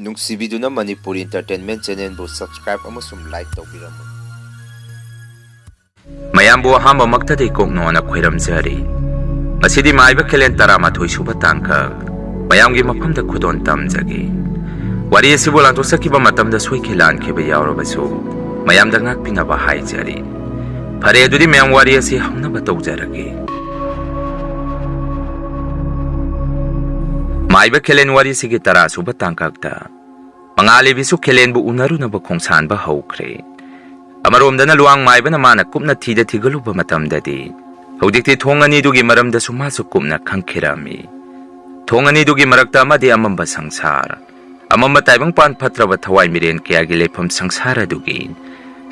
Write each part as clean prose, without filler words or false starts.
ꯅꯨꯡꯁꯤꯕꯤꯗꯨꯅ Manipur entertainment ꯆꯦꯅꯦꯜꯕꯨ subscribe ꯑꯃꯁꯨꯡ like ꯇꯧꯕꯤꯔꯝꯃꯨ꯫ ꯃꯌꯥꯝꯕꯨ ꯑꯍꯥꯟꯕꯃꯛꯇꯗꯤ ꯀꯣꯛꯅꯣꯅ ꯈꯣꯏꯔꯝꯖꯔꯤ꯫ ꯉꯁꯤꯗꯤ ꯃꯥꯏꯕ ꯈꯤꯂꯦꯟ 12 ꯁꯨꯕ ꯇꯥꯡꯀꯛ ꯃꯌꯥꯝꯒꯤ ꯃꯐꯝꯗ ꯈꯨꯗꯣꯟ ꯇꯝꯖꯒꯦ꯫ ꯋꯥꯔꯤ ꯑꯁꯤꯕꯨ ꯂꯥꯟꯊꯣꯛꯆꯈꯤꯕ ꯃꯇꯝꯗ ꯁꯣꯏꯈꯤ ꯂꯥꯟꯈꯤꯕ ꯌꯥꯎꯔꯕꯁꯨ ꯃꯌꯥꯝꯗ ꯉꯥꯛꯄꯤꯅꯕ ꯍꯥꯏꯖꯔꯤ꯫ ꯐꯔꯦ ꯑꯗꯨꯗꯤ ꯃꯌꯥꯝ ꯋꯥꯔꯤ ꯑꯁꯤ ꯍꯧꯅꯕ ꯇꯧꯖꯔꯒꯦ꯫ ꯃꯥꯏꯕ ꯈꯤꯂꯦꯟ ꯋꯥꯔꯤꯁꯤꯒꯤ 10 ꯁꯨꯕ ꯇꯥꯡꯀꯛꯇ ꯃꯉꯥꯂꯩꯕꯤꯁꯨ ꯈꯤꯂꯦꯟꯕꯨ ꯎꯅꯔꯨꯅꯕ ꯈꯣꯡꯁꯥꯟꯕ ꯍꯧꯈ꯭ꯔꯦ꯫ ꯑꯃꯔꯣꯝꯗꯅ ꯂꯨꯋꯥꯡ ꯃꯥꯏꯕꯅ ꯃꯥꯅ ꯀꯨꯞꯅ ꯊꯤꯒꯠꯂꯨꯕ ꯃꯇꯝꯗꯗꯤ ꯍꯧꯖꯤꯛꯇꯤ ꯊꯣꯡ ꯑꯅꯤꯗꯨꯒꯤ ꯃꯔꯝꯗꯁꯨ ꯃꯥꯁꯨ ꯀꯨꯞꯅ ꯈꯪꯈꯤꯔꯝꯃꯤ꯫ ꯊꯣꯡ ꯑꯅꯤꯗꯨꯒꯤ ꯃꯔꯛꯇ ꯑꯃꯗꯤ ꯑꯃꯝꯕ ꯁꯪꯁꯥꯔ, ꯑꯃꯝꯕ ꯇꯥꯏꯕꯪꯄꯥꯟ ꯐꯠꯇ꯭ꯔꯕ ꯊꯋꯥꯏ ꯃꯤꯔꯦꯟ ꯀꯌꯥꯒꯤ ꯂꯩꯐꯝ ꯁꯪꯁꯥꯔ ꯑꯗꯨꯒꯤ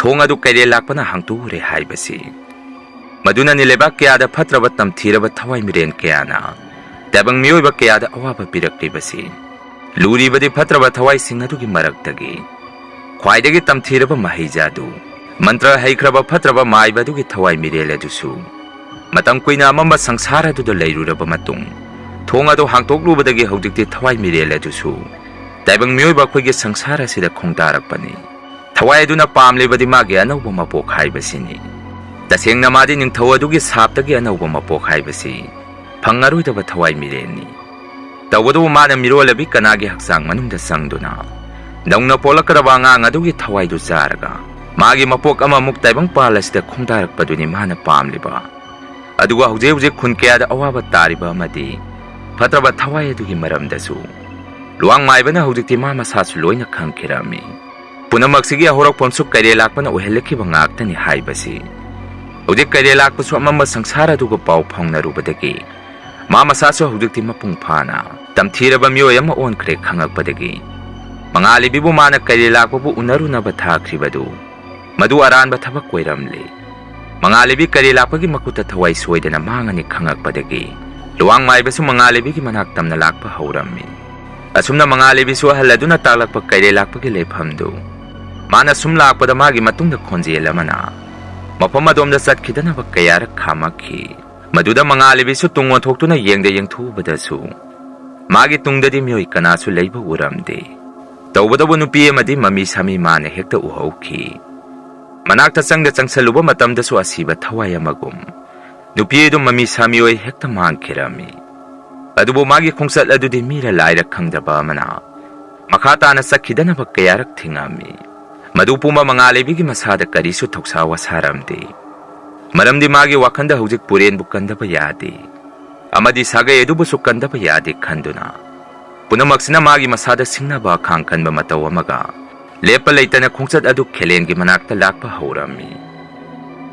ꯊꯣꯡ ꯑꯗꯨ ꯀꯩꯔꯦꯜ ꯂꯥꯛꯄꯅ ꯍꯥꯡꯇꯣꯛꯎꯔꯦ ꯍꯥꯏꯕꯁꯤ꯫ ꯃꯗꯨꯅꯅꯤ ꯂꯩꯕꯥꯛ ꯀꯌꯥꯗ ꯐꯠꯇ꯭ꯔꯕ ꯇꯝꯊꯤꯔꯕ ꯊꯋꯥꯏ ꯃꯤꯔꯦꯟ ꯀꯌꯥꯅ ꯇꯥꯏꯕꯪ ꯃꯤꯑꯣꯏꯕ ꯀꯌꯥꯗ ꯑꯋꯥꯕ ꯄꯤꯔꯛꯂꯤꯕꯁꯤ꯫ ꯂꯨꯔꯤꯕꯗꯤ ꯐꯠꯇ꯭ꯔꯕ ꯊꯋꯥꯏꯁꯤꯡ ꯑꯗꯨꯒꯤ ꯃꯔꯛꯇꯒꯤ ꯈ꯭ꯋꯥꯏꯗꯒꯤ ꯇꯝꯊꯤꯔꯕ ꯃꯍꯩꯖꯥꯗꯨ ꯃꯟꯇ꯭ꯔ ꯍꯩꯈ꯭ꯔꯕ ꯐꯠꯇ꯭ꯔꯕ ꯃꯥꯏꯕ ꯑꯗꯨꯒꯤ ꯊꯋꯥꯏ ꯃꯤꯔꯦꯜ ꯑꯗꯨꯁꯨ ꯃꯇꯝ ꯀꯨꯏꯅ ꯑꯃꯝꯕ ꯁꯪꯁꯥꯔ ꯑꯗꯨꯗ ꯂꯩꯔꯨꯔꯕ ꯃꯇꯨꯡ ꯊꯣꯡ ꯑꯗꯨ ꯍꯥꯡꯇꯣꯛꯂꯨꯕꯗꯒꯤ ꯍꯧꯖꯤꯛꯇꯤ ꯊꯋꯥꯏ ꯃꯤꯔꯦꯜ ꯑꯗꯨꯁꯨ ꯇꯥꯏꯕꯪ ꯃꯤꯑꯣꯏꯕ ꯑꯩꯈꯣꯏꯒꯤ ꯁꯪꯁꯥꯔ ꯑꯁꯤꯗ ꯈꯣꯡꯗꯥꯔꯛꯄꯅꯤ꯫ ꯊꯋꯥꯏ ꯑꯗꯨꯅ ꯄꯥꯝꯂꯤꯕꯗꯤ ꯃꯥꯒꯤ ꯑꯅꯧꯕ ꯃꯄꯣꯛ ꯍꯥꯏꯕꯁꯤꯅꯤ꯫ ꯇꯁꯦꯡꯅ ꯃꯥꯗꯤ ꯅꯤꯡꯊꯧ ꯑꯗꯨꯒꯤ ꯁꯥꯞꯇꯒꯤ ꯑꯅꯧꯕ ꯃꯄꯣꯛ ꯍꯥꯏꯕꯁꯤ ꯐꯪꯉꯔꯣꯏꯗꯕ ꯊꯋꯥꯏ ꯃꯤꯔꯦꯜꯅꯤ꯫ ꯇꯧꯕꯇꯕꯨ ꯃꯥꯅ ꯃꯤꯔꯣꯜꯂꯕꯤ ꯀꯅꯥꯒꯤ ꯍꯛꯆꯥꯡ ꯃꯅꯨꯡꯗ ꯆꯪꯗꯨꯅ ꯅꯧꯅ ꯄꯣꯛꯂꯛꯀꯗꯕ ꯑꯉꯥꯡ ꯑꯗꯨꯒꯤ ꯊꯋꯥꯏꯗꯨ ꯆꯥꯔꯒ ꯃꯥꯒꯤ ꯃꯄꯣꯛ ꯑꯃꯃꯨꯛ ꯇꯥꯏꯕꯪꯄꯥꯜ ꯑꯁꯤꯗ ꯈꯣꯡꯗꯥꯔꯛꯄꯗꯨꯅꯤ ꯃꯥꯅ ꯄꯥꯝꯂꯤꯕ꯫ ꯑꯗꯨꯒ ꯍꯧꯖꯤꯛ ꯈꯨꯟ ꯀꯌꯥꯗ ꯑꯋꯥꯕ ꯇꯥꯔꯤꯕ ꯑꯃꯗꯤ ꯐꯠꯇ꯭ꯔꯕ ꯊꯋꯥꯏ ꯑꯗꯨꯒꯤ ꯃꯔꯝꯗꯁꯨ ꯂꯨꯋꯥꯡ ꯃꯥꯏꯕꯅ ꯍꯧꯖꯤꯛꯇꯤ ꯃꯥ ꯃꯁꯥꯁꯨ ꯂꯣꯏꯅ ꯈꯪꯈꯤꯔꯝꯃꯤ꯫ ꯄꯨꯝꯅꯃꯛꯁꯤꯒꯤ ꯍꯧꯔꯛꯐꯝꯁꯨ ꯀꯩꯔꯦꯜ ꯂꯥꯛꯄꯅ ꯑꯣꯏꯍꯜꯂꯛꯈꯤꯕ ꯉꯥꯛꯇꯅꯤ ꯍꯥꯏꯕꯁꯤ꯫ ꯍꯧꯖꯤꯛ ꯀꯩꯔꯦꯜ ꯂꯥꯛꯄꯁꯨ ꯑꯃꯝꯕ ꯁꯪꯁꯥꯔ ꯑꯗꯨꯒ ꯄꯥꯎ ꯐꯥꯎꯅꯔꯨꯕꯗꯒꯤ ꯃꯥ ꯃꯁꯥꯁꯨ ꯍꯧꯖꯤꯛꯇꯤ ꯃꯄꯨꯡ ꯐꯥꯅ ꯇꯝꯊꯤꯔꯕ ꯃꯤꯑꯣꯏ ꯑꯃ ꯑꯣꯟꯈ꯭ꯔꯦ ꯈꯪꯉꯛꯄꯗꯒꯤ ꯃꯉꯥꯂꯩꯕꯤꯕꯨ ꯃꯥꯅ ꯀꯩꯔꯦꯜ ꯂꯥꯛꯄꯕꯨ ꯎꯅꯔꯨꯅꯕ ꯊꯥꯈ꯭ꯔꯤꯕꯗꯨ ꯃꯗꯨ ꯑꯔꯥꯟꯕ ꯊꯕꯛ ꯑꯣꯏꯔꯝꯂꯦ꯫ ꯃꯉꯥꯂꯩꯕꯤ ꯀꯩꯔꯦꯜ ꯂꯥꯛꯄꯒꯤ ꯃꯈꯨꯠꯇ ꯊꯋꯥꯏ ꯁꯣꯏꯗꯅ ꯃꯥꯡꯉꯅꯤ ꯈꯪꯉꯛꯄꯗꯒꯤ ꯂꯨꯋꯥꯡ ꯃꯥꯏꯕꯁꯨ ꯃꯉꯥꯂꯩꯕꯤꯒꯤ ꯃꯅꯥꯛ ꯇꯝꯅ ꯂꯥꯛꯄ ꯍꯧꯔꯝꯃꯤ꯫ ꯑꯁꯨꯝꯅ ꯃꯉꯥꯂꯩꯕꯤꯁꯨ ꯑꯍꯜ ꯑꯗꯨꯅ ꯇꯥꯛꯂꯛꯄ ꯀꯩꯔꯦꯜ ꯂꯥꯛꯄꯒꯤ ꯂꯩꯐꯝꯗꯨ ꯃꯥꯅ ꯁꯨꯝ ꯂꯥꯛꯄꯗ ꯃꯥꯒꯤ ꯃꯇꯨꯡꯗ ꯈꯣꯟꯖꯦꯜ ꯑꯃꯅ ꯃꯐꯝ ꯑꯗꯣꯝꯗ ꯆꯠꯈꯤꯗꯅꯕ ꯀꯌꯥꯔꯛ ꯈꯥꯝꯃꯛꯈꯤ꯫ ꯃꯗꯨꯗ ꯃꯉꯥꯂꯩꯕꯤꯁꯨ ꯇꯨꯡ ꯑꯣꯟꯊꯣꯛꯇꯨꯅ ꯌꯦꯡꯊꯣꯛꯎꯕꯗꯁꯨ ꯃꯥꯒꯤ ꯇꯨꯡꯗꯗꯤ ꯃꯤꯑꯣꯏ ꯀꯅꯥꯁꯨ ꯂꯩꯕ ꯎꯔꯝꯗꯦ꯫ ꯇꯧꯕꯇꯕꯨ ꯅꯨꯄꯤ ꯑꯃꯗꯤ ꯃꯃꯤ ꯁꯥꯃꯤ ꯃꯥꯅ ꯍꯦꯛꯇ ꯎꯍꯧꯈꯤ꯫ ꯃꯅꯥꯛꯇ ꯆꯪꯁꯜꯂꯨꯕ ꯃꯇꯝꯗꯁꯨ ꯑꯁꯤꯕ ꯊꯋꯥꯏ ꯑꯃꯒꯨꯝ ꯅꯨꯄꯤ ꯑꯗꯨ ꯃꯃꯤ ꯁꯥꯃꯤ ꯑꯣꯏ ꯍꯦꯛꯇ ꯃꯥꯡꯈꯤꯔꯝꯃꯤ꯫ ꯑꯗꯨꯕꯨ ꯃꯥꯒꯤ ꯈꯣꯡꯆꯠ ꯑꯗꯨꯗꯤ ꯃꯤꯔ ꯂꯥꯏꯔ ꯈꯪꯗꯕ ꯑꯃꯅ ꯃꯈꯥ ꯇꯥꯅ ꯆꯠꯈꯤꯗꯅꯕ ꯀꯌꯥꯔꯛ ꯊꯤꯡꯉꯝꯃꯤ꯫ ꯃꯗꯨ ꯄꯨꯝꯕ ꯃꯉꯥꯂꯩꯕꯤꯒꯤ ꯃꯁꯥꯗ ꯀꯔꯤꯁꯨ ꯊꯧꯁꯥ ꯋꯥꯁꯥꯔꯝꯗꯦ꯫ ꯃꯔꯝꯗꯤ ꯃꯥꯒꯤ ꯋꯥꯈꯟꯗ ꯍꯧꯖꯤꯛ ꯄꯨꯔꯦꯟꯕꯨ ꯀꯟꯗꯕ ꯌꯥꯗꯦ ꯑꯃꯗꯤ ꯁꯥꯒꯩ ꯑꯗꯨꯕꯨꯁꯨ ꯀꯟꯗꯕ ꯌꯥꯗꯦ ꯈꯟꯗꯨꯅ ꯄꯨꯝꯅꯃꯛꯁꯤꯅ ꯃꯥꯒꯤ ꯃꯁꯥꯗ ꯁꯤꯡꯅꯕ ꯑꯈꯥꯡ ꯀꯟꯕ ꯃꯇꯧ ꯑꯃꯒ ꯂꯦꯞꯄ ꯂꯩꯇꯅ ꯈꯣꯡꯆꯠ ꯑꯗꯨ ꯈꯤꯂꯦꯟꯒꯤ ꯃꯅꯥꯛꯇ ꯂꯥꯛꯄ ꯍꯧꯔꯝꯃꯤ꯫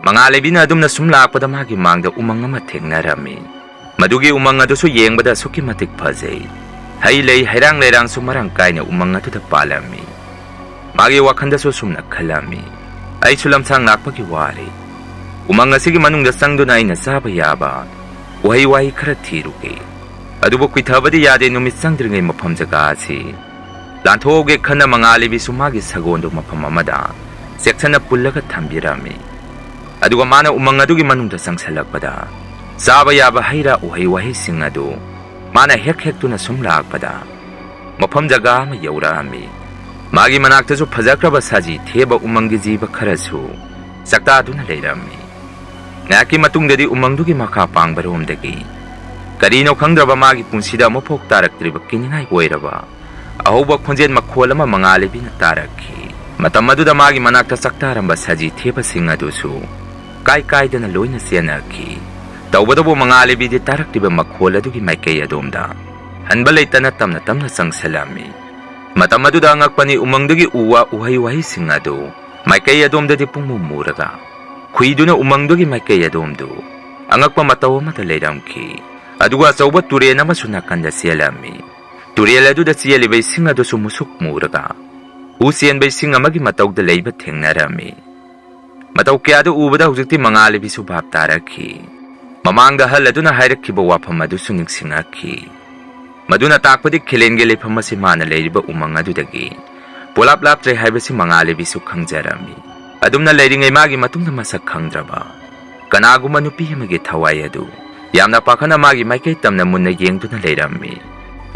ꯃꯉꯥꯂꯩꯕꯤꯅ ꯑꯗꯨꯝꯅ ꯁꯨꯝ ꯂꯥꯛꯄꯗ ꯃꯥꯒꯤ ꯃꯥꯡꯗ ꯎꯃꯪ ꯑꯃ ꯊꯦꯡꯅꯔꯝꯃꯤ꯫ ꯃꯗꯨꯒꯤ ꯎꯃꯪ ꯑꯗꯨꯁꯨ ꯌꯦꯡꯕꯗ ꯑꯁꯨꯛꯀꯤ ꯃꯇꯤꯛ ꯐꯖꯩ꯫ ꯍꯩ ꯂꯩ ꯍꯩꯔꯥꯡ ꯂꯩꯔꯥꯡꯁꯨ ꯃꯔꯥꯡ ꯀꯥꯏꯅ ꯎꯃꯪ ꯑꯗꯨꯗ ꯄꯥꯜꯂꯝꯃꯤ꯫ ꯃꯥꯒꯤ ꯋꯥꯈꯟꯗꯁꯨ ꯁꯨꯝꯅ ꯈꯜꯂꯝꯃꯤ, ꯑꯩꯁꯨ ꯂꯝꯁꯥꯡ ꯂꯥꯛꯄꯒꯤ ꯋꯥꯔꯦ꯫ ꯎꯃꯪ ꯑꯁꯤꯒꯤ ꯃꯅꯨꯡꯗ ꯆꯪꯗꯨꯅ ꯑꯩꯅ ꯆꯥꯕ ꯌꯥꯕ ꯎꯍꯩ ꯋꯥꯍꯩ ꯈꯔ ꯊꯤꯔꯨꯒꯦ꯫ ꯑꯗꯨꯕꯨ ꯀꯨꯏꯊꯕꯗꯤ ꯌꯥꯗꯦ ꯅꯨꯃꯤꯠ ꯆꯪꯗ꯭ꯔꯤꯉꯩ ꯃꯐꯝ ꯖꯒꯥ ꯑꯁꯤ ꯂꯥꯟꯊꯣꯛꯍꯧꯒꯦ ꯈꯟꯅ ꯃꯉꯥꯂꯩꯕꯤꯁꯨ ꯃꯥꯒꯤ ꯁꯒꯣꯜꯗꯨ ꯃꯐꯝ ꯑꯃꯗ ꯆꯦꯛꯁꯟꯅ ꯄꯨꯜꯂꯒ ꯊꯝꯕꯤꯔꯝꯃꯤ꯫ ꯑꯗꯨꯒ ꯃꯥꯅ ꯎꯃꯪ ꯑꯗꯨꯒꯤ ꯃꯅꯨꯡꯗ ꯆꯪꯁꯜꯂꯛꯄꯗ ꯆꯥꯕ ꯌꯥꯕ ꯍꯩꯔꯥ ꯎꯍꯩ ꯋꯥꯍꯩꯁꯤꯡ ꯑꯗꯨ ꯃꯥꯅ ꯍꯦꯛꯇꯨꯅ ꯁꯨꯝ ꯂꯥꯛꯄꯗ ꯃꯐꯝ ꯖꯒꯥ ꯑꯃ ꯌꯧꯔꯛꯑꯝꯃꯤ꯫ ꯃꯥꯒꯤ ꯃꯅꯥꯛꯇꯁꯨ ꯐꯖꯈ꯭ꯔꯕ ꯁꯖꯤ ꯊꯦꯕ ꯎꯃꯪꯒꯤ ꯖꯤꯕ ꯈꯔꯁꯨ ꯆꯥꯛꯇꯥꯗꯨꯅ ꯂꯩꯔꯝꯃꯤ꯫ ꯉꯥꯏꯍꯥꯛꯀꯤ ꯃꯇꯨꯡꯗꯗꯤ ꯎꯃꯪꯗꯨꯒꯤ ꯃꯈꯥ ꯄꯥꯡꯕꯔꯣꯝꯗꯒꯤ ꯀꯔꯤꯅꯣ ꯈꯪꯗ꯭ꯔꯕ ꯃꯥꯒꯤ ꯄꯨꯟꯁꯤꯗ ꯑꯃꯨꯛꯐꯥꯎ ꯇꯥꯔꯛꯇ꯭ꯔꯤꯕ ꯀꯤꯅꯤꯡꯉꯥꯏ ꯑꯣꯏꯔꯕ ꯑꯍꯧꯕ ꯈꯣꯟꯖꯦꯜ ꯃꯈꯣꯜ ꯑꯃ ꯃꯉꯥꯂꯩꯕꯤꯅ ꯇꯥꯔꯛꯈꯤ꯫ ꯃꯇꯝ ꯑꯗꯨꯗ ꯃꯥꯒꯤ ꯃꯅꯥꯛꯇ ꯆꯥꯛꯇꯥꯔꯝꯕ ꯁꯖꯤ ꯊꯦꯕꯁꯤꯡ ꯑꯗꯨꯁꯨ ꯀꯥꯏꯗꯅ ꯂꯣꯏꯅ ꯆꯦꯟꯅꯈꯤ꯫ ꯇꯧꯕꯇꯕꯨ ꯃꯉꯥꯂꯩꯕꯤꯗꯤ ꯇꯥꯔꯛꯂꯤꯕ ꯃꯈꯣꯜ ꯑꯗꯨꯒꯤ ꯃꯥꯏꯀꯩ ꯑꯗꯣꯝꯗ ꯍꯟꯕ ꯂꯩꯇꯅ ꯇꯞꯅ ꯆꯪꯁꯜꯂꯝꯃꯤ꯫ ꯃꯇꯝ ꯑꯗꯨꯗ ꯑꯉꯛꯄꯅꯤ, ꯎꯃꯪꯗꯨꯒꯤ ꯎ ꯋꯥ ꯎꯍꯩ ꯋꯥꯍꯩꯁꯤꯡ ꯑꯗꯨ ꯃꯥꯏꯀꯩ ꯑꯗꯣꯝꯗꯗꯤ ꯄꯨꯡꯃꯨ ꯃꯨꯔꯒ ꯈꯨꯏꯗꯨꯅ ꯎꯃꯪꯗꯨꯒꯤ ꯃꯥꯏꯀꯩ ꯑꯗꯣꯝꯗꯨ ꯑꯉꯛꯄ ꯃꯇꯧ ꯑꯃꯗ ꯂꯩꯔꯝꯈꯤ꯫ ꯑꯗꯨꯒ ꯑꯆꯧꯕ ꯇꯨꯔꯦꯟ ꯑꯃꯁꯨ ꯅꯥꯀꯟꯗ ꯆꯦꯜꯂꯝꯃꯤ꯫ ꯇꯨꯔꯦꯜ ꯑꯗꯨꯗ ꯆꯦꯜꯂꯤꯕ ꯏꯁꯤꯡ ꯑꯗꯨꯁꯨ ꯃꯨꯁꯨꯛ ꯃꯨꯔꯒ ꯎ ꯆꯦꯟꯕ ꯏꯁꯤꯡ ꯑꯃꯒꯤ ꯃꯇꯧꯗ ꯂꯩꯕ ꯊꯦꯡꯅꯔꯝꯃꯤ꯫ ꯃꯇꯧ ꯀꯌꯥꯗꯨ ꯎꯕꯗ ꯍꯧꯖꯤꯛꯇꯤ ꯃꯉꯥꯂꯩꯕꯤꯁꯨ ꯚꯥꯞ ꯇꯥꯔꯛꯈꯤ꯫ ꯃꯃꯥꯡꯗ ꯑꯍꯜ ꯑꯗꯨꯅ ꯍꯥꯏꯔꯛꯈꯤꯕ ꯋꯥꯐꯝ ꯑꯗꯨꯁꯨ ꯅꯤꯡꯁꯤꯡꯉꯛꯈꯤ꯫ ꯃꯗꯨꯅ ताकपदी खिलेंगे लेफम असी माना लेरिबा उमंग अदुदगी पोलाप लाप्त्रे हाइबसी मंगालेबिसु खंगजरमी अदुमना लेरिंगै मागी मतुंगदा मसक खंगद्रबा कनागुमा नुपी अमगे थवाई अदु यामना पाखना मागी माइकै तमना Munna येंगदुना लेरम्मी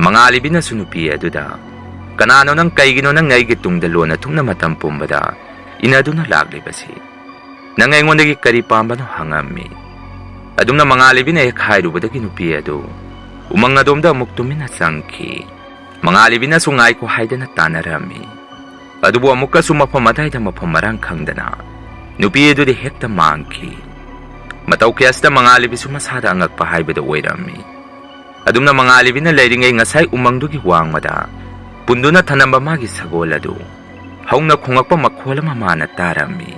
मंगालेबिनासु नुपी अदुदा Kanano nang kaigino nang ngaigi tungdalo na tung na matam pumbada, inado na laglibasi. Nang ngayon kari pamba no hangami. Adum na mga alibin ay kahayro ba da ginupi ado. Umang na domda muktumin na sangki. Mga alibin na sungay ko hayda na tanarami. Adubo amuk ka sumapamatay da mapamarang kangdana. Nupi ado di hekta mangki. Mataw kiyas da mga alibin sumasada ang agpahay ba da wairami. Adum na mga alibin na layringay ngasay umang do giwang mada. Pundo na tanamba magi sagolado. Haung na kungak pa makola mamana tarami.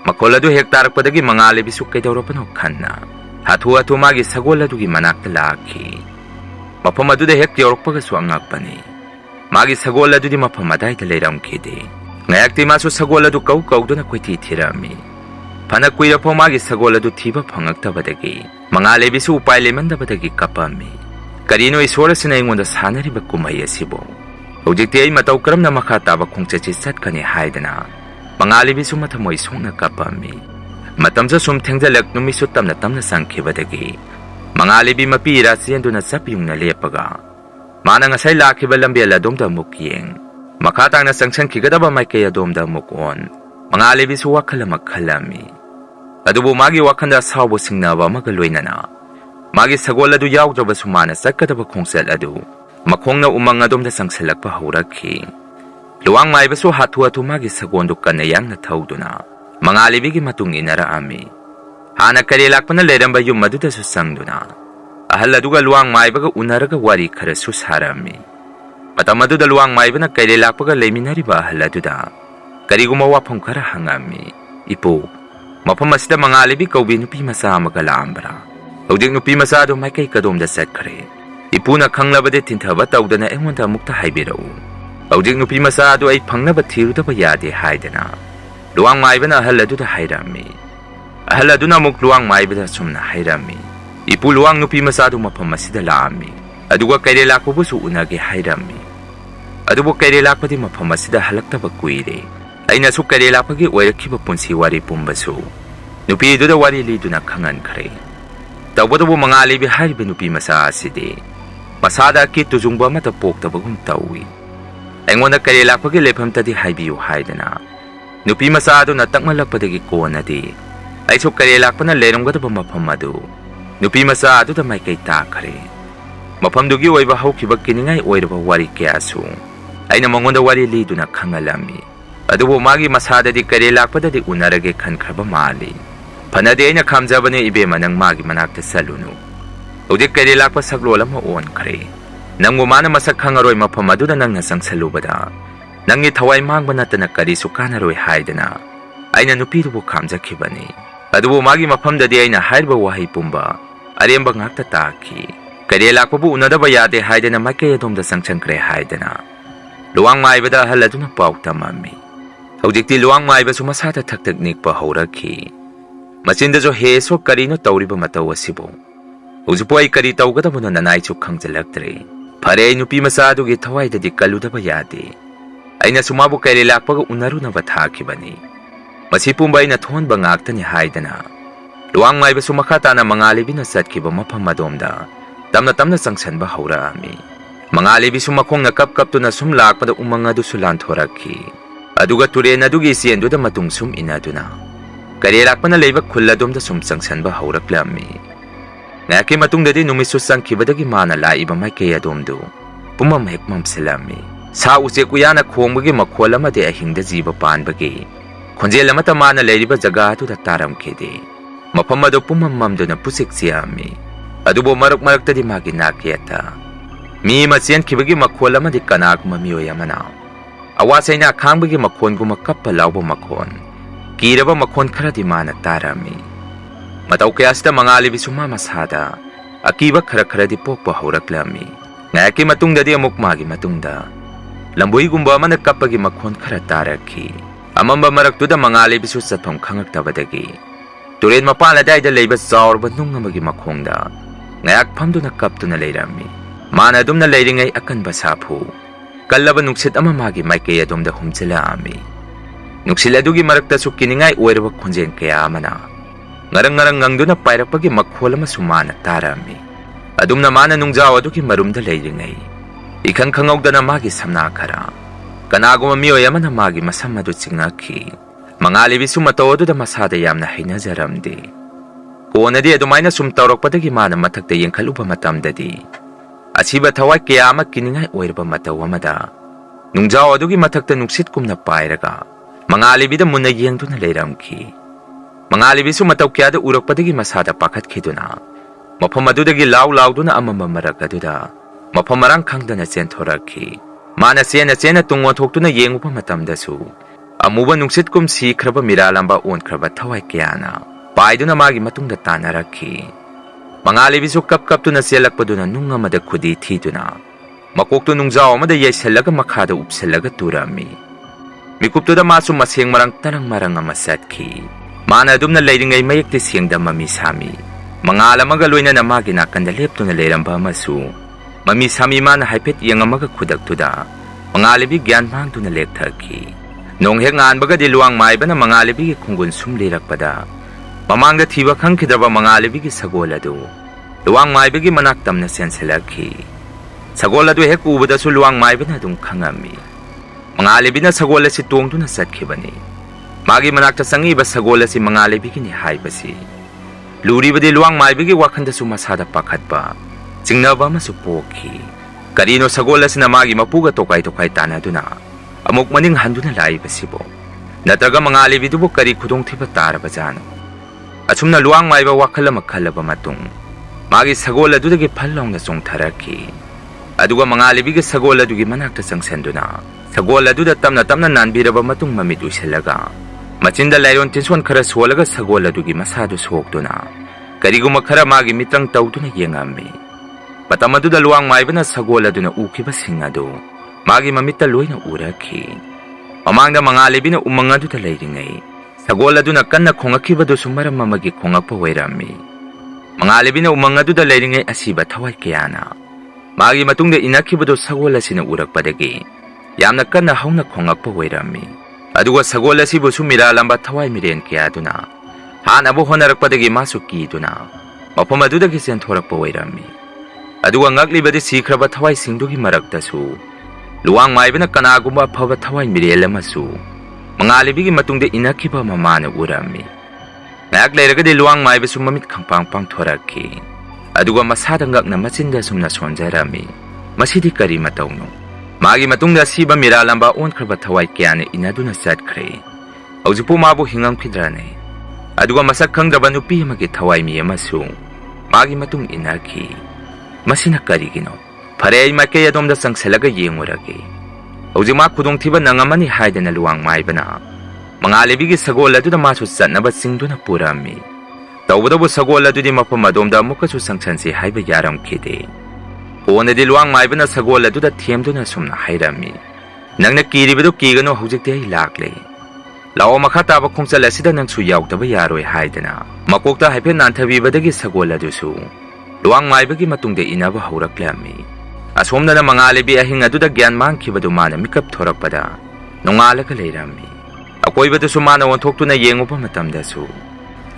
Makola do hektarak padagi mga alibisuk kay daw rapan kanna. Hatu-hatu magi sagola do gimanak talaki. Mapamadu da hek yorok pagasu ang agpani. Magi sagola do di mapamaday talayram kidi. Ngayak ti maso sagola do kaw-kaw do na kwititirami. Panagkuya po magi sagola do tiba pangagta badagi. Mga alibisu upay liman da badagi kapami. Karino isora sinayingon da sana riba kumaya sibo. Ujikti ay matawkaram na makataba kung chachisat kani haydana. Mga alibisu matamoy song nagkapami. Matamsa sumtengdalak numiso tam na sangkibadagi. Mga alibi mapira siyan doon na sapi yung nalipaga. Mana nga say laki ba lambi aladom da mukyeng. Makatang na sangsang kigadaba may kaya dom da mukon. Mga alibisu wakala magkalami. Adubo magi wakanda sawo singnawa magaloy na na. Magi sagola do yaw jaba sumana sa kadaba kong sel adu. Makong na umang adom da sangsalak pa hauraki. Luang may baso hatu-hatu magi sagondok ka na yang nataw do na. Mga alibigi matung inaraami. Hanak kalilak pa na leramba yung maduda susang do na. Ahal aduga luang may baga unaraga wari kara susharami. Matamadu da luang may ba nagkalilak pa ga layminari ba ahal aduda. Kari gumawa pang kara hangami. Ipo, mapamasda mga alibi kaubi nupi masa magalambra. Haudik nupi masa do may kay kadom da set kare. Ipo na kang labade tintaba taw da na engwan da mukta haibiraw. Haudik nupi masado ay pangnaba tiru da bayade haydana. Luang maiba na ahalado da hayrami. Ahalado na muk luang maiba da sumna hayrami. Ipu luang nupi masado mapamasida laami. Aduga kaililak po buso unagi hayrami. Adubo kaililak pa di mapamasida halak da bagkuire. Ay nasuk kaililak pa gi oirakiba punsi wari pumbaso. Nupi do da wari lido na kangan kare. Tawba do mga alibi hariba nupi masa aside. Masada ki tuzungba matapok da bagong tawi. Engwan na kalilak pagi lepam tadi haibiyo haydana. Nupi masado na takmalak padagi ko na di. Ay so kalilak pa na lerong gata pa mapamado. Nupi masado da may kay takare. Mapamdugi way bahaw kibag kiningay way ba wari kiaso. Ay namangon da wari lido na kangalami. Adubo magi masada di kalilak pa dadi unarage kan kraba mali. Panadi ay nakamzaba ni ibema ng magi manakta sa luno. Udik kalilak pa saglola maon kare. Nang umana masakhang aroy mapamado na nang nasang salubada. Nang itaway mangba na tanakari sukan aroy haydana. Ay nanupido po kamza kibani. Adubo magi mapamdadi ay na hayrba wahay pumba. Ariyan bang tataki. Kalilak pa po unada bayate haydana may kayadom da sang changkre haydana. Luang maibada halado na pauta mami. Haudikti luang maiba sumasata taktaknik pa hauraki. Masinda jo heso karino tauriba matawa sibo. Usupo ay karitaw gata mo na nanay chukang jalagtre. Pare ay nupi masado gi taway da di kaluda bayade. Ay nasumabo kay lilak pag unaro na bataki ba ni. Masipumbay na tuhon bang akta ni haydana. Luang may ba sumakata na mga alibi na sat kiba mapamadomda. Tam na sangsan ba haura ami. Mga alibi sumakong nakapkap to na sumlak pa da umanga do sulan thoraki. Aduga ture na dugi siyen do da matungsum inado na. Karilak pa na laybak kuladom da sumsangsan ba haura klami. Ngaki matung dadi numisusang kibadagi mana la iba may kaya domdo. Pumamahik mamsalami. Sa use kuya na kung bagi makwala mati ahing da ziba paan bagi. Kunjela mata mana la iba jagato da taram kede. Mapamado pumamamdo na pusik siyami. Adubo marok tadi maginakiyata. Mi masyan kibagi makwala mati kanak mamiyo yamana. Awasay na kang bagi makon gumakapalaw ba makon. Kira ba makon karadi mana tarami. Mataw kaya sida mga alibi sumamasada. Akiba kara di po pahuraklami. Ngayaki matungda di amok magi matungda. Lambuhi gumba man nagkapagi makon karataraki. Amamba marakto da mga alibi susatpang kangagtabadagi. Turin mapala day da laybas zaur ba nung nga magi makongda. Ngayak pamdo nakapto na layrami. Mana dum na layringay akan basapo. Kalaban nuksit ama magi may kaya dum da humsila ami. Nuksila dugi marakta sukiningay uwerwag kunjen kaya amana. Ngarang-ngarang ngangdo na pairak pagi makwala masumana tarami. Adum naman na nung jawa do ki marumda layringay. Ikan khangawdana magi samna khara kanaguma miyoy amana magi masam adu chingakhi mangali bisu matau aduda masada yamna hainajaramde ponadi adumaina sum tawrakpadagi mana mathakta yengkhaluba matamdadi asiba thawai kya ama kiningai oirba matau amada nungjaw adugi mathakta nuksit kumna pairaga mangali bida munna yengduna leiramkhi mangali bisu matau kyada urakpadagi masada pakhatkiduna mafam adudagi lauduna amama marakaduda mafam marang khangdana chenthoraki mana chena tungwa thoktuna yenguba matamdasu amuba nungsit kum sikhraba miralamba onkraba thawai kyana paiduna magi matungda tanarakhi mangali bisu kaptuna selakpaduna nungamada khudi thiduna makoktu nungjaw amada yaisellaga makhada upsellaga turami mikuptuda masu maseng marang marang ama satki mana adumna leiringai mayekti sengda mami sami mangala maga loina na magi nakanda leptuna leiramba masu mami sami mana haipet yangamaga khudaktuda mangalibi gyan mangtuna lekthaki nonghek nganbaga di luang maibana mangalibi gi khungun sum lirakpada mamangda thiba khangkhidraba mangalibi gi sagol adu luang maibagi manak tamna senselaki sagol adu hek ubada su luang maibana dum khangami mangalibina sagol asi tongduna satkhibani magi manakta sangi ba sagol asi mangalibi gi ni haibasi luribadi luang maibagi wakhanda su masada pakhatba jingnaba masu pokhi karino sagol asina magi mapuga tokai tanaduna amuk maning handuna laibasibo natraga mangalibidubu kari khudong thiba taraba jano achumna luang maiba wakhala makhalaba matung magi sagol adudagi phallongna chongtharaki aduga mangalibigi sagol adugi manakta changsenduna sagol aduda tamna nanbiraba matung mamidu selaga machinda lairon tinson khara solaga sagol adugi masadu sokduna kariguma khara magi mitrang tawduna yengami patamaduda luang maibana sagol aduna ukiba singadu magi mamitta loina uraki amangda mangalibina umangaduda leiringai sagol aduna kanna khongakibadu sumaram mamagi khongakpa wairami mangalibina umangaduda leiringai asiba thawai kyana magi matungda inakibadu sagol asina urakpadagi yamna kanna hauna khongakpa wairami aduga sagol asibu sumiralamba thawai miren kyaduna hanabu honarakpadagi masu kiduna mafam adudagi chenthorakpa wairami aduga ngaklibadi sikhraba thawai singdugi maraktasu luang maibana kanagumba phaba thawai mirel amasu mangalibigi matungda inakiba mamana urami ngak leiragadi luang maibasu mamit khangpang thoraki aduga masada ngakna machinda sumna sonjarami masidi kari matawnu magi matungda siba miralamba onkraba thawai kyane inaduna satkhre aujipu mabu hingam khidrane aduga masak khangdraba nupi magi thawai mi amasu magi matung inaki masina karigino phare maike adomda sangselaga yengurage aujima khudong thiba nangamani haidana luang maibana mangalibigi sagol aduda masu satnaba singduna purami tawbadabu sagol adudi mafam adomda amukasu sangsansi haiba yaram khide onadi luang maibana sagol aduda thiemduna sumna hairami nangna kiribadu kigano hujikte ai lakle law makha taba khongchal asida nangsu yaudaba yaroi haidana makokta haipe nanthabibadagi sagol adusu luang maibagi matungde inaba hauraklammi asomdana mangalibi ahing aduda gyan mangkhibadu mana mikap thorakpada nongalaga leirami akoibadu mana onthokuna yenguba matamdasu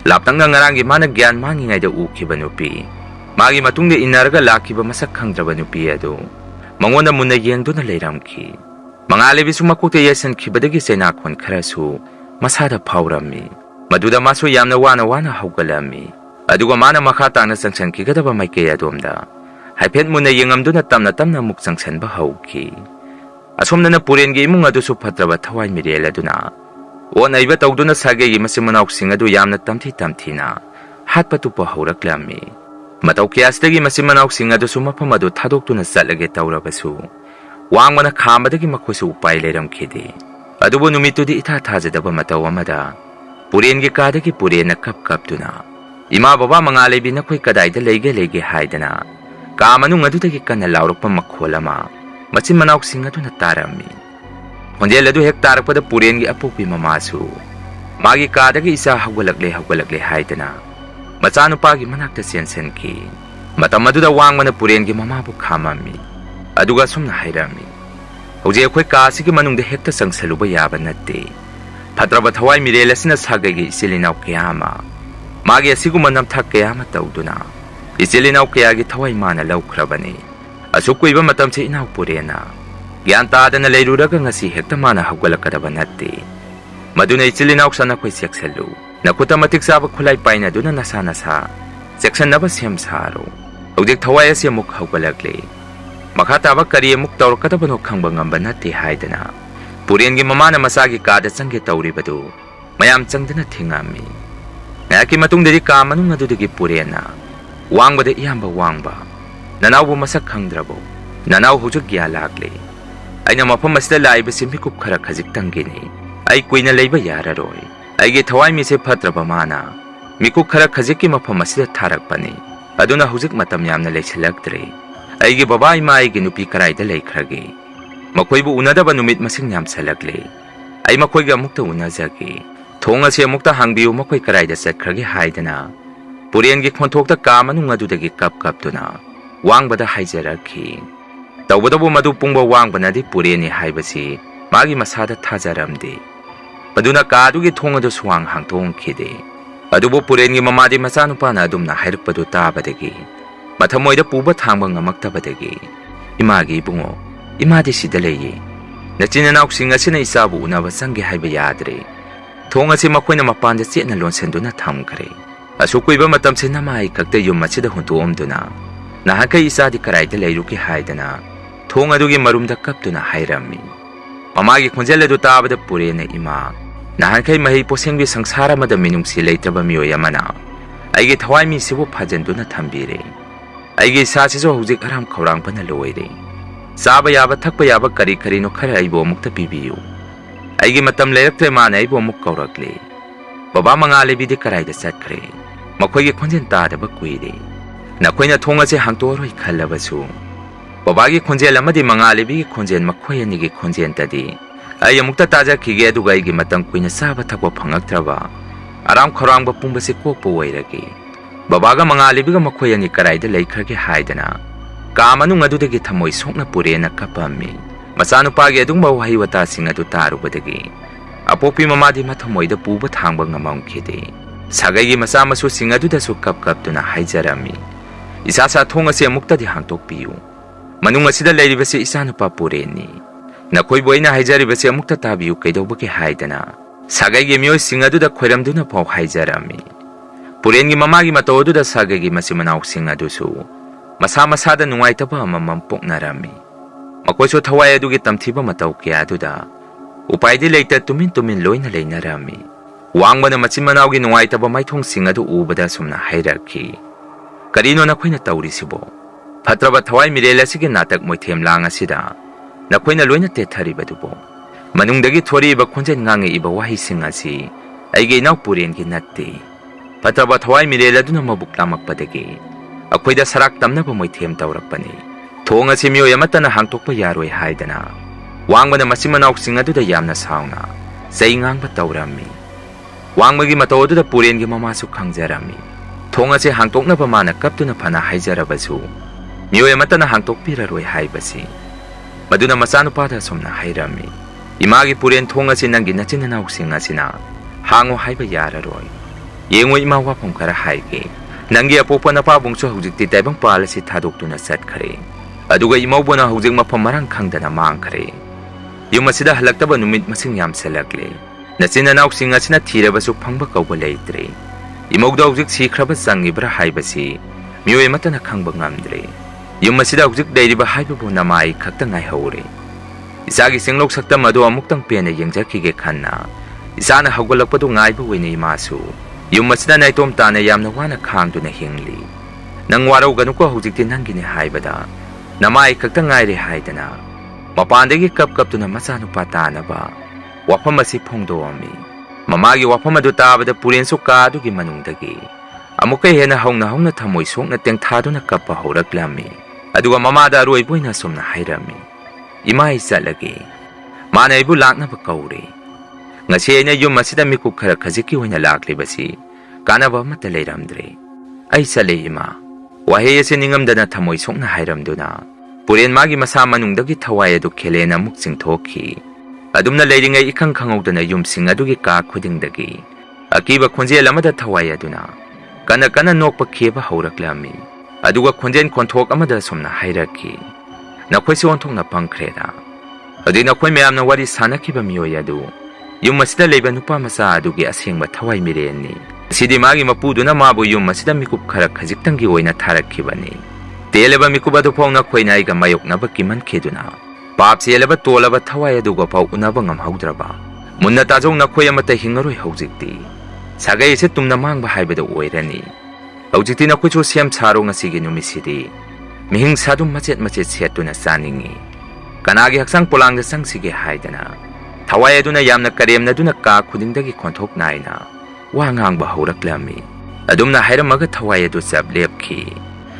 laptanga ngarangi mana gyan mangingaida ukhiba nupi magi matungde inaraga lakhiba masak khangdraba nupi adu mangonda munna yengduna leiramkhi mangali bisu makokte yesan khibadagi sena khon kharasu masada phaurammi maduda masu yamna wana haugalami aduga mana makha tangna sangsan khigadaba maike adomda haipet munna yengamduna tamna muk sangsanba hauki asomdana purengi imung adu su phatraba thawai mirel aduna onaiba tawduna sage gi masimanauk singadu yamna tamthina hatpa tupa hauraklammi matau kyasdagi masimanauk singadu su mafam adu thadoktuna chatlage tawrabasu wangmana khamadagi makhosu upai leiramkhide adubu numitudi itha thajadaba matau amada purengi kadagi purena kaptuna ima baba mangalebi nakhoi kadaida lege haidana kamanung adudagi kanna laurukpa makholama machin manauk singaduna tarami honjel adu hek tarakpada purengi apokpi mamasu magi kadagi isa hawgalakle haidana machanupagi manakta sensenki matam aduda wangmana purengi mamabu khamami aduga sumna hairami hoje khoi kasigi manungda hekta sangsaluba yaba natte phatraba thawai mirelasina sagagi silinau kyama magi asiguma namthak kyama tawduna isilinaw kayagi thawai mana lawkrabani Asuk kuiba matamse inaw purena. Gyan taadana layruraga ngasi hekta mana hawgalakadaba natte. Maduna ichilinaw sana ko'y seksalu. Nakuta matik sabak kulay paina duna nasa. Seksyon na ba siyam saro? Hawdik thawaya siya muk hawgalagli. Makatabak kariya muk tawr katabano kang bangamba natte haydana. Puriyan gi mama na masagi kada sangge tawri badu. Mayam changdana thingami. Ngaki matung dari kamanung adudagi puriyan na. Wang bada iyamba wang ba. Nanaw bu masak hangdrabo. Nanaw hujug gya lagli. Ay na mapam masda laiba si mikup kara kazik tanggini. Ay kuy na layba yararoy. Ay gi thaway mi se phatraba mana. Mikup kara kazik ki mapam masda tharak pani. Aduna hujug matam yam na laysalagdre. Ay gi babay ma ay gi nupi karay da laykragi. Makoy bu unadaba numit masing yam salagli. Ay makoy ga mukta unazagi. Thonga siya mukta hangbiyo makoy karay da satkragi haydana. Puriyan gi khonthokta kamanung adudagi kap duna. Wang bada haijaraki. Tawbadabu madu pungba wang banadi pureni haibasi magi masada thajaramdi. Maduna kadugi thongadu swang hangtong khide. Adubu pureni mamadi masanupana adumna hairukpadu tabadagi. Mathamoida puba thangba ngamaktabadagi. Imagi bungo, imadi sidalayi. Nachinanaw singasina isabu unaba sangi haiba yadre. Thongasi makoyna mapanda chetna lonsenduna thamkare. Asukuiba matamse namai kakta yum masida huntuomduna. Nahakai isadi karayda layruki haydana. Thong adugi marumda kaptuna hayrami. Mamagi khonjeladu tabada purena ima. Nahakai mahi posengbi sangsara mada minungsi laytraba miyoy amana. Aigi thawai mi sibu phajanduna thambire. Aigi isasiso hujik aram khawrangpana loire. Saba yaba thakpa yaba kari no khara aibo mukta pibiyu. Aigi matam layraktre mana aibo muk kawrakle. Baba mangale bidi karayda satkre. Makoygi khonjen tadaba kuire. Nakoyna thongase hangtoroi khallabasu. Babagi khonjel amadi mangalibi khonjen makhoyanigi khonjen tadi. Ay amukta taja khige aduga igi matam kuina saba thakwa phangaktraba. Aram khorangba pungbase kokpo wairagi. Babaga mangalibiga makhoyani karayda laikhrage haydana. Kamanung adudagi thamoi sokna purena kapammi. Masanupagi adungba wahi wata sing adu tarubadagi. Apopi mamadi mathamoida puba thangba ngamamkhide. Sagaygi masa masu sing adudasu kaptuna haijarami. Isasa thong ase amukta di hangtok piyu. Manung asida layribase isanupa pureni. Nakoy boyna haijaribase amukta tabiyu kaidawbaki haydana. Sagaygi miyoy singaduda khoiramduna phaw haijarami. Purengi mamagi matawoduda sagaygi masimanaw singadusu. Masa-masada nungaitaba amamam poknarami. Makoyso thaway adugi tamthiba mataw kiyaduda. Upaydi layta tumin loyna laynarami. Wangba na machimanawgi nungaitaba maithong singadu ubada sumna hairaki. Karino na ko'y natawrisibo. Patraba thaway mirela sige natak mo'y temlang asida. Na ko'y naloy na tetaribadubo. Manungdagi thori iba khonjen ngangi iba wahi singasi. Ay ginaw purin ginati. Patraba thaway mirela duna mabuklamag padagi. Ako'y da sarak tamna pa mo'y tem tawrakpani. Thonga si miyo yamata na hangtok pa yaroy haydana. Wangba na masimanaw singadu da yam na sauna. Sa ingang pa tawrami. Wangba gi matawodo da purin gi mamasuk hangjarami. Thongase hangtok na pamana kaptuna phana haijarabasu. Miyoy amata na hangtok piraroy haibasi. Maduna masanupada somna hairami. Imagi puren thongase nangi nachinanaw singasina. Hango haiba yararoy. Yengo ima wapong kara haige. Nangi apopa na pabungso hujikti taibang palasi thadokduna satkare. Aduga imawbo na hujik mapamarang khangdana maangkare. Yung masida halaktaba numit masing yam salagle. Nachinanaw singasina thirabasu phangba kauba laytre. Imawda hujik sikraba zangibra haibasi. Miyoy mata na khangba ngamdre. Yung masida hujik dayriba haibabu namay kakta ngay haure. Isagi singlok sakta madu amuktang pena yengjakige khanna. Isana hawgalakpadu ngayba wayna imasu. Yung masida na itom tana yamna wana khangdu na hingli. Nang waraw ganuko hujikti nangini haibada. Namay kakta ngayri haidana. Mapandagi kap-kaptu na masanupa tana ba. Wapamasi pongdo ami. Mamagi wapamadu tabada purinso kadugi manungdagi. Amukay hena hong na thamoy sok na tengthado na kappa horaklami. Aduga mamada aroy boy na somna hairami. Imay salagi. Mana ibu lak na pagkauri. Ngasi na yung masida mikuk kara kaziki wala lakli basi. Kana ba matalay ramdre. Ay salay ima. Wahaya siningam na thamoy sok na hairamdo na. Purin magi masama nungdagi thawaya do kele na muksing toki. Adum na layringay ikang kangawda na yumsing adugi ka kudingdagi. Akiba khonje lamada thawaya do na. Kana nokpa keba hawraklami. Aduga khonjen konthok amada somna hairaki. ꯅꯈꯣꯏꯁꯨ ꯑꯣꯟꯊꯣꯛꯅ ꯄꯪꯈ꯭ꯔꯦꯗ꯫ ꯍꯧꯖꯤꯛ ꯅꯈꯣꯏ ꯃꯌꯥꯝꯅ ꯋꯥꯔꯤ ꯁꯥꯟꯅꯈꯤꯕ ꯃꯤꯑꯣꯏ ꯑꯗꯨ ꯌꯨꯝ ꯑꯁꯤꯗ ꯂꯩꯕ ꯅꯨꯄꯥ ꯃꯆꯥ ꯑꯗꯨꯒꯤ ꯑꯁꯦꯡꯕ ꯊꯋꯥꯏ ꯃꯤꯔꯦꯟꯅꯤ꯫ ꯑꯁꯤꯗꯤ ꯃꯥꯒꯤ ꯃꯄꯨꯗꯨꯅ ꯃꯥꯕꯨ ꯌꯨꯝ ꯑꯁꯤꯗ ꯃꯤꯀꯨꯞ ꯈꯔ ꯈꯖꯤꯛꯇꯪꯒꯤ ꯑꯣꯏꯅ ꯊꯥꯔꯛꯈꯤꯕꯅꯤ꯫ ꯇꯦꯜꯂꯕ ꯃꯤꯀꯨꯞ ꯑꯗꯨꯐꯥꯎ ꯅꯈꯣꯏꯅ ꯑꯩꯒ ꯃꯥꯌꯣꯛꯅꯕ ꯀꯤꯃꯟꯈꯤꯗꯨꯅ ꯄꯥꯞ ꯆꯦꯜꯂꯕ ꯇꯣꯜꯂꯕ ꯊꯋꯥꯏ ꯑꯗꯨꯒ ꯐꯥꯎ ꯎꯅꯕ ꯉꯝꯍꯧꯗ꯭ꯔꯕ ꯃꯨꯟꯅ ꯇꯥꯖꯧ ꯅꯈꯣꯏ ꯑꯃꯠꯇ ꯍꯤꯡꯉꯔꯣꯏ ꯍꯧꯖꯤꯛꯇꯤ꯫ ꯁꯥꯒꯩ ꯑꯁꯤ ꯇꯨꯝꯅ ꯃꯥꯡꯕ ꯍꯥꯏꯕꯗꯨ ꯑꯣꯏꯔꯅꯤ꯫ ꯍꯧꯖꯤꯛꯇꯤ ꯅꯈꯣꯏꯁꯨ ꯁꯦꯝ ꯁꯥꯔꯣ ꯉꯁꯤꯒꯤ ꯅꯨꯃꯤꯠꯁꯤꯗꯤ ꯃꯤꯍꯤꯡ ꯁꯥꯗꯨꯝ ꯃꯆꯦꯠ ꯃꯆꯦꯠ ꯁꯦꯠꯇꯨꯅ ꯆꯥꯅꯤꯡꯉꯤ꯫ ꯀꯅꯥꯒꯤ ꯍꯛꯆꯥꯡ ꯄꯣꯂꯥꯡꯗ ꯆꯪꯁꯤꯒꯦ ꯍꯥꯏꯗꯅ ꯊꯋꯥꯏ ꯑꯗꯨꯅ ꯌꯥꯝꯅ ꯀꯔꯦꯝꯅꯗꯨꯅ ꯀꯥ ꯈꯨꯗꯤꯡꯗꯒꯤ ꯈꯣꯟꯊꯣꯛ ꯅꯥꯏꯅ ꯋꯥ ꯉꯥꯡꯕ ꯍꯧꯔꯛꯂꯝꯃꯤ꯫ ꯑꯗꯨꯝꯅ ꯍꯥꯏꯔꯝꯃꯒ ꯊꯋꯥꯏ ꯑꯗꯨ ꯆꯞ ꯂꯦꯞꯈꯤ꯫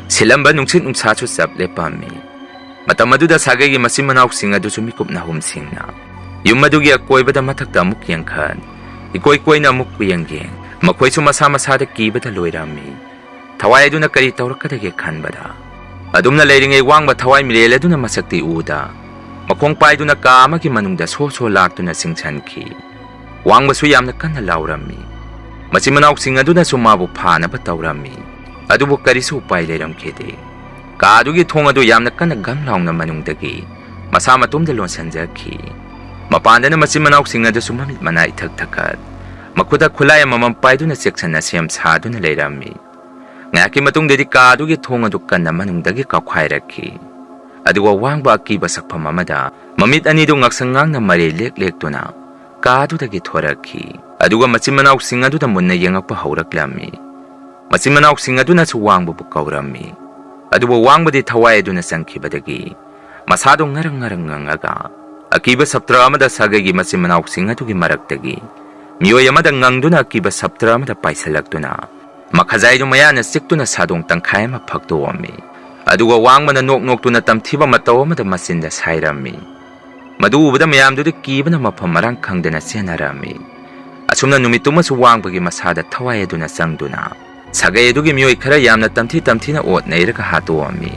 ꯁꯤꯜꯂꯝꯕ ꯅꯨꯡꯁꯤꯠ ꯅꯨꯡꯁꯥꯁꯨ ꯆꯞ ꯂꯦꯞꯄꯝꯃꯤ꯫ ꯃꯇꯝ ꯑꯗꯨꯗ ꯁꯥꯒꯩꯒꯤ ꯃꯆꯤꯟ ꯃꯅꯥꯎꯁꯤꯡ ꯑꯗꯨꯁꯨ ꯃꯤꯀꯨꯞ ꯅꯥꯍꯨꯝꯁꯤꯡꯅ ꯌꯨꯝ ꯑꯗꯨꯒꯤ ꯑꯀꯣꯏꯕꯗ ꯃꯊꯛꯇ ꯑꯃꯨꯛ ꯌꯦꯡꯈꯠ ꯏꯀꯣꯏ ꯀꯣꯏꯅ ꯑꯃꯨꯛ ꯌꯦꯡ ꯃꯈꯣꯏꯁꯨ ꯃꯁꯥ ꯃꯁꯥꯗ ꯀꯤꯕꯗ ꯂꯣꯏꯔꯝꯃꯤ꯫ ꯊꯋꯥꯏ ꯑꯗꯨꯅ ꯀꯔꯤ ꯇꯧꯔꯛꯀꯗꯒꯦ ꯈꯟꯕꯗ ꯑꯗꯨꯝꯅ ꯂꯩꯔꯤꯉꯩ ꯋꯥꯡꯕ ꯊꯋꯥꯏ ꯃꯤꯔꯦꯜ ꯑꯗꯨꯅ ꯃꯁꯛꯇꯤ ꯎꯗ ꯃꯈꯣꯡ ꯄꯥꯏꯗꯨꯅ ꯀꯥ ꯑꯃꯒꯤ ꯃꯅꯨꯡꯗ ꯁꯣ ꯂꯥꯛꯇꯨꯅ ꯆꯤꯡꯁꯤꯟꯈꯤ꯫ ꯋꯥꯡꯕꯁꯨ ꯌꯥꯝꯅ ꯀꯟꯅ ꯂꯥꯎꯔꯝꯃꯤ꯫ ꯃꯆꯤꯟ ꯃꯅꯥꯎꯁꯤꯡ ꯑꯗꯨꯅꯁꯨ ꯃꯥꯕꯨ ꯐꯥꯅꯕ ꯇꯧꯔꯝꯃꯤ꯫ ꯑꯗꯨꯕꯨ ꯀꯔꯤꯁꯨ ꯎꯄꯥꯏ ꯂꯩꯔꯝꯈꯤꯗꯦ꯫ ꯀꯥ ꯑꯗꯨꯒꯤ ꯊꯣꯡ ꯑꯗꯨ ꯌꯥꯝꯅ ꯀꯟꯅ ꯒꯝ ꯂꯥꯎꯅ ꯃꯅꯨꯡꯗꯒꯤ ꯃꯁꯥ ꯃꯇꯣꯝꯗ ꯂꯣꯟꯁꯤꯟꯖꯈꯤ꯫ ꯃꯄꯥꯟꯗꯅ ꯃꯆꯤꯟ ꯃꯅꯥꯎꯁꯤꯡ ꯑꯗꯨꯁꯨ ꯃꯃꯤꯠ ꯃꯅꯥ ꯏꯊꯛ ꯊꯛꯀꯠ ꯃꯈꯨꯠꯇ ꯈꯨꯠꯂꯥꯏ ꯑꯃꯃꯝ ꯄꯥꯏꯗꯨꯅ ꯆꯦꯛꯁꯤꯟꯅ ꯁꯦꯝ ꯁꯥꯗꯨꯅ ꯂꯩꯔꯝꯃꯤ꯫ ꯉꯥꯏꯍꯥꯛꯀꯤ ꯃꯇꯨꯡꯗꯗꯤ ꯀꯥ ꯑꯗꯨꯒꯤ ꯊꯣꯡ ꯑꯗꯨ ꯀꯟꯅ ꯃꯅꯨꯡꯗꯒꯤ ꯀꯥꯎꯈꯥꯏꯔꯛꯈꯤ꯫ ꯑꯗꯨꯒ ꯋꯥꯡꯕ ꯑꯀꯤꯕ ꯁꯛꯐꯝ ꯑꯃꯗ ꯃꯃꯤꯠ ꯑꯅꯤꯗꯨ ꯉꯛꯁꯪ ꯉꯥꯡꯅ ꯃꯔꯩ ꯂꯦꯛꯇꯨꯅ ꯀꯥ ꯑꯗꯨꯗꯒꯤ ꯊꯣꯔꯛꯈꯤ꯫ ꯑꯗꯨꯒ ꯃꯆꯤꯟ ꯃꯅꯥꯎꯁꯤꯡ ꯑꯗꯨꯗ ꯃꯨꯟꯅ ꯌꯦꯡꯉꯛꯄ ꯍꯧꯔꯛꯂꯝꯃꯤ꯫ ꯃꯆꯤꯟ ꯃꯅꯥꯎꯁꯤꯡ ꯑꯗꯨꯅꯁꯨ ꯋꯥꯡꯕꯕꯨ ꯀꯧꯔꯝꯃꯤ꯫ ꯑꯗꯨꯕꯨ ꯋꯥꯡꯕꯗꯤ ꯊꯋꯥꯏ ꯑꯗꯨꯅ ꯆꯪꯈꯤꯕꯗꯒꯤ ꯃꯁꯥꯗꯨ ꯉꯔꯪ ꯉꯪꯉꯒ ꯑꯀꯤꯕ ꯁꯞꯇ꯭ꯔ ꯑꯃꯗ ꯁꯥꯒꯩꯒꯤ ꯃꯆꯤꯟ ꯃꯅꯥꯎꯁꯤꯡ ꯑꯗꯨꯒꯤ ꯃꯔꯛꯇꯒꯤ ꯃꯤꯑꯣꯏ ꯑꯃꯗ ꯉꯪꯗꯨꯅ ꯑꯀꯤꯕ ꯁꯞꯇ꯭ꯔ ꯑꯃꯗ ꯄꯥꯏꯁꯤꯜꯂꯛꯇꯨꯅ ꯃꯈꯖꯥꯏꯗꯨ ꯃꯌꯥꯅ ꯆꯤꯛꯇꯨꯅ ꯁꯥꯗꯣꯡ ꯇꯪꯈꯥꯏ ꯑꯃ ꯐꯛꯇꯣꯛꯑꯝꯃꯤ꯫ ꯑꯗꯨꯒ ꯋꯥꯡꯕꯅ ꯅꯣꯛꯇꯨꯅ ꯇꯝꯊꯤꯕ ꯃꯇꯧ ꯑꯃꯗ ꯃꯆꯤꯟꯗ ꯁꯥꯏꯔꯝꯃꯤ꯫ ꯃꯗꯨ ꯎꯕꯗ ꯃꯌꯥꯝꯗꯨꯗꯤ ꯀꯤꯕꯅ ꯃꯐꯝ ꯃꯔꯥꯡ ꯈꯪꯗꯅ ꯆꯦꯟꯅꯔꯝꯃꯤ꯫ ꯑꯁꯨꯝꯅ ꯅꯨꯃꯤꯠꯇꯨꯃꯁꯨ ꯋꯥꯡꯕꯒꯤ ꯃꯁꯥꯗ ꯊꯋꯥꯏ ꯑꯗꯨꯅ ꯆꯪꯗꯨꯅ ꯁꯥꯒꯩ ꯑꯗꯨꯒꯤ ꯃꯤꯑꯣꯏ ꯈꯔ ꯌꯥꯝꯅ ꯇꯝꯊꯤꯅ ꯑꯣꯠ ꯅꯩꯔꯒ ꯍꯥꯠꯇꯣꯛꯑꯝꯃꯤ꯫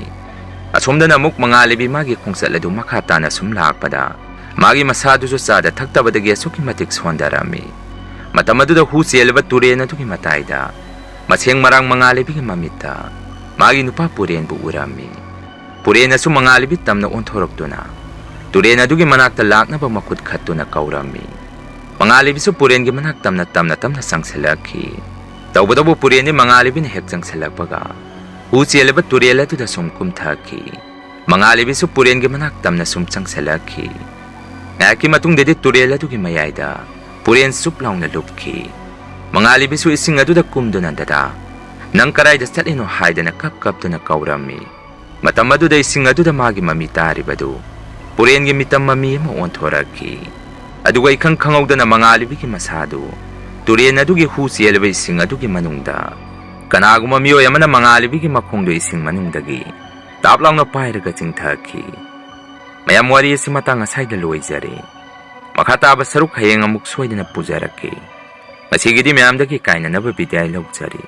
ꯑꯁꯣꯝꯗꯅ ꯑꯃꯨꯛ ꯃꯉꯥꯜꯂꯩꯕꯤ ꯃꯥꯒꯤ ꯈꯣꯡꯆꯠ ꯑꯗꯨ ꯃꯈꯥ ꯇꯥꯅ ꯁꯨꯝ ꯂꯥꯛꯄꯗ ꯃꯥꯒꯤ ꯃꯁꯥꯗꯨꯁꯨ ꯆꯥꯗ ꯊꯛꯇꯕꯗꯒꯤ ꯑꯁꯨꯛꯀꯤ ꯃꯇꯤꯛ ꯁꯣꯟꯊꯔꯝꯃꯤ꯫ ꯃꯇꯝ ꯑꯗꯨꯗ ꯍꯨ ꯆꯦꯜꯂꯕ ꯇꯨꯔꯦꯟ ꯑꯗꯨꯒꯤ ꯃꯇꯥꯏꯗ ꯃꯁꯦꯡ ꯃꯔꯥꯡ ꯃꯉꯥꯜꯂꯩꯕꯤꯒꯤ ꯃꯃꯤꯠꯇ ꯃꯥꯒꯤ ꯅꯨꯄꯥ ꯄꯨꯔꯦꯟꯕꯨ ꯎꯔꯝꯃꯤ꯫ ꯄꯨꯔꯦꯟꯅꯁꯨ ꯃꯉꯥꯜꯂꯩꯕꯤ ꯇꯝꯅ ꯑꯣꯟꯊꯣꯔꯛꯇꯨꯅ ꯇꯨꯔꯦꯟ ꯑꯗꯨꯒꯤ ꯃꯅꯥꯛꯇ ꯂꯥꯛꯅꯕ ꯃꯈꯨꯠ ꯈꯠꯇꯨꯅ ꯀꯧꯔꯝꯃꯤ꯫ ꯃꯉꯥꯜꯂꯩꯕꯤꯁꯨ ꯄꯨꯔꯦꯟꯒꯤ ꯃꯅꯥꯛ ꯇꯞꯅ ꯆꯪꯁꯤꯜꯂꯛꯈꯤ꯫ ꯇꯧꯕꯇꯕꯨ ꯄꯨꯔꯦꯟꯗꯤ ꯃꯉꯥꯜꯂꯩꯕꯤꯅ ꯍꯦꯛ ꯆꯪꯁꯤꯜꯂꯛꯄꯒ ꯍꯨ ꯆꯦꯜꯂꯕ ꯇꯨꯔꯦꯜ ꯑꯗꯨꯗ ꯁꯨꯝ ꯀꯨꯝꯊꯈꯤ꯫ ꯃꯉꯥꯜꯂꯩꯕꯤꯁꯨ ꯄꯨꯔꯦꯟꯒꯤ ꯃꯅꯥꯛ ꯇꯝꯅ ꯁꯨꯝ ꯆꯪꯁꯤꯜꯂꯛꯈꯤ꯫ ꯉꯥꯏꯍꯥꯛꯀꯤ ꯃꯇꯨꯡꯗꯗꯤ ꯇꯨꯔꯦꯜ ꯑꯗꯨꯒꯤ ꯃꯌꯥꯏꯗ ꯄꯨꯔꯦꯟ ꯆꯨꯞ ꯂꯥꯎꯅ ꯂꯨꯞꯈꯤ꯫ ꯃꯉꯥꯜꯂꯩꯕꯤꯁꯨ ꯏꯁꯤꯡ ꯑꯗꯨꯗ ꯀꯨꯝꯗꯨꯅ ꯗꯗꯥ ꯅꯪ ꯀꯔꯥꯏꯗ ꯆꯠꯂꯤꯅꯣ ꯍꯥꯏꯗꯅ ꯀꯞꯇꯨꯅ ꯀꯧꯔꯝꯃꯤ꯫ ꯃꯇꯝ ꯑꯗꯨꯗ ꯏꯁꯤꯡ ꯑꯗꯨꯗ ꯃꯥꯒꯤ ꯃꯃꯤ ꯇꯥꯔꯤꯕꯗꯨ ꯄꯨꯔꯦꯟꯒꯤ ꯃꯤꯇꯝ ꯃꯃꯤ ꯑꯃ ꯑꯣꯟꯊꯣꯔꯛꯈꯤ꯫ ꯑꯗꯨꯒ ꯏꯈꯪ ꯈꯪꯍꯧꯗꯅ ꯃꯉꯥꯜꯂꯩꯕꯤꯒꯤ ꯃꯁꯥꯗꯨ ꯇꯨꯔꯦꯟ ꯑꯗꯨꯒꯤ ꯍꯨ ꯆꯦꯜꯂꯕ ꯏꯁꯤꯡ ꯑꯗꯨꯒꯤ ꯃꯅꯨꯡꯗ ꯀꯅꯥꯒꯨꯝꯕ ꯃꯤꯑꯣꯏ ꯑꯃꯅ ꯃꯉꯥꯜꯂꯩꯕꯤꯒꯤ ꯃꯈꯣꯡꯗꯨ ꯏꯁꯤꯡ ꯃꯅꯨꯡꯗꯒꯤ ꯇꯥꯞ ꯂꯥꯎꯅ ꯄꯥꯏꯔꯒ ꯆꯤꯡꯊꯈꯤ꯫ ꯃꯌꯥꯝ ꯋꯥꯔꯤ ꯑꯁꯤ ꯃꯇꯥꯡ ꯑꯁꯥꯏꯗ ꯂꯣꯏꯖꯔꯦ꯫ ꯃꯈꯥ ꯇꯥꯕ ꯁꯔꯨꯛ ꯍꯌꯦꯡ ꯑꯃꯨꯛ ꯁꯣꯏꯗꯅ ꯄꯨꯖꯔꯛꯀꯦ꯫ ꯉꯁꯤꯒꯤꯗꯤ ꯃꯌꯥꯝꯗꯒꯤ ꯀꯥꯏꯅꯅꯕ ꯕꯤꯗꯥꯏ ꯂꯧꯖꯔꯤ꯫